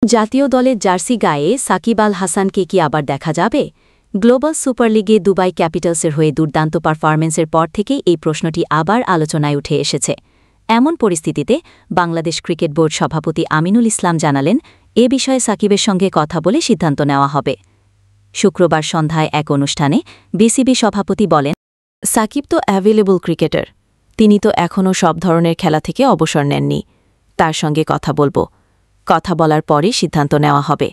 জাতীয় দলের জার্সি গায়ে সাকিব আল হাসানকে কি আবার দেখা যাবে? গ্লোবাল সুপার লিগে দুবাই ক্যাপিটালসের হয়ে দুর্দান্ত পারফরম্যান্সের পর থেকেই এই প্রশ্নটি আবার আলোচনায় উঠে এসেছে। এমন পরিস্থিতিতে বাংলাদেশ ক্রিকেট বোর্ড সভাপতি আমিনুল ইসলাম জানালেন, এ বিষয়ে সাকিবের সঙ্গে কথা বলে সিদ্ধান্ত নেওয়া হবে। শুক্রবার সন্ধ্যায় এক অনুষ্ঠানে বিসিবি সভাপতি বলেন, সাকিব তো অ্যাভেলেবল ক্রিকেটার, তিনি তো এখনও সব ধরনের খেলা থেকে অবসর নেননি। তার সঙ্গে কথা বলবো, কথা বলার পরই সিদ্ধান্ত নেওয়া হবে।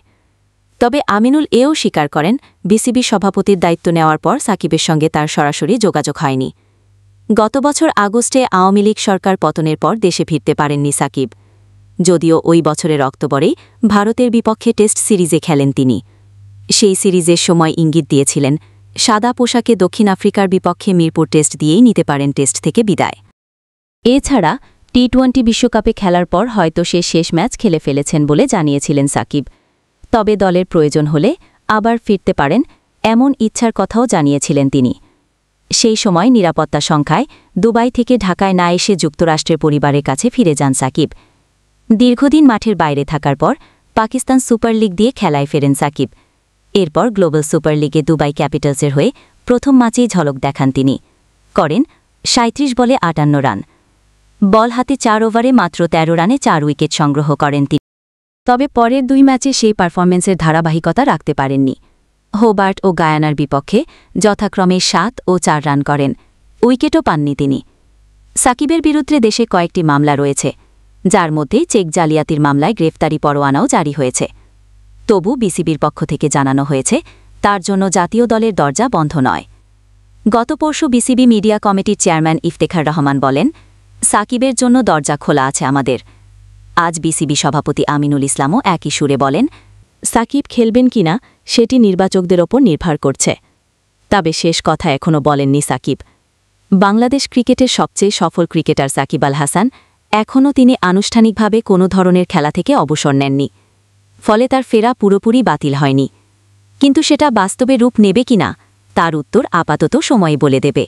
তবে আমিনুল এও স্বীকার করেন, বিসিবি সভাপতির দায়িত্ব নেওয়ার পর সাকিবের সঙ্গে তার সরাসরি যোগাযোগ হয়নি। গত বছর আগস্টে আওয়ামী লীগ সরকার পতনের পর দেশে ফিরতে পারেননি সাকিব। যদিও ওই বছরের অক্টোবরেই ভারতের বিপক্ষে টেস্ট সিরিজে খেলেন তিনি। সেই সিরিজের সময় ইঙ্গিত দিয়েছিলেন, সাদা পোশাকে দক্ষিণ আফ্রিকার বিপক্ষে মিরপুর টেস্ট দিয়েই নিতে পারেন টেস্ট থেকে বিদায়। এছাড়া টি-20 বিশ্বকাপে খেলার পর হয়তো সে শেষ ম্যাচ খেলে ফেলেছেন বলে জানিয়েছিলেন সাকিব। তবে দলের প্রয়োজন হলে আবার ফিরতে পারেন, এমন ইচ্ছার কথাও জানিয়েছিলেন তিনি। সেই সময় নিরাপত্তা সংখ্যায় দুবাই থেকে ঢাকায় না এসে যুক্তরাষ্ট্রের পরিবারের কাছে ফিরে যান সাকিব। দীর্ঘদিন মাঠের বাইরে থাকার পর পাকিস্তান সুপার লিগ দিয়ে খেলায় ফেরেন সাকিব। এরপর গ্লোবাল সুপার লিগে দুবাই ক্যাপিটালসের হয়ে প্রথম ম্যাচেই ঝলক দেখান তিনি। করেন ৩৭ বলে ৫৮ রান। বল হাতে ৪ ওভারে মাত্র ১৩ রানে ৪ উইকেট সংগ্রহ করেন তিনি। তবে পরের ২ ম্যাচে সেই পারফরম্যান্সের ধারাবাহিকতা রাখতে পারেননি। হোবার্ট ও গায়ানার বিপক্ষে যথাক্রমে ৭ ও ৪ রান করেন, উইকেটও পাননি তিনি। সাকিবের বিরুদ্ধে দেশে কয়েকটি মামলা রয়েছে, যার মধ্যে চেক জালিয়াতির মামলায় গ্রেফতারি পরোয়ানাও জারি হয়েছে। তবু বিসিবির পক্ষ থেকে জানানো হয়েছে, তার জন্য জাতীয় দলের দরজা বন্ধ নয়। গত পরশু বিসিবি মিডিয়া কমিটির চেয়ারম্যান ইফতেখার রহমান বলেন, সাকিবের জন্য দরজা খোলা আছে আমাদের। আজ বিসিবি সভাপতি আমিনুল ইসলামও একই সুরে বলেন, সাকিব খেলবেন কিনা সেটি নির্বাচকদের ওপর নির্ভর করছে। তবে শেষ কথা এখনও বলেননি সাকিব। বাংলাদেশ ক্রিকেটের সবচেয়ে সফল ক্রিকেটার সাকিব আল হাসান এখনও তিনি আনুষ্ঠানিকভাবে কোনো ধরনের খেলা থেকে অবসর নেননি। ফলে তার ফেরা পুরোপুরি বাতিল হয়নি। কিন্তু সেটা বাস্তবে রূপ নেবে কিনা, তার উত্তর আপাতত সময় বলে দেবে।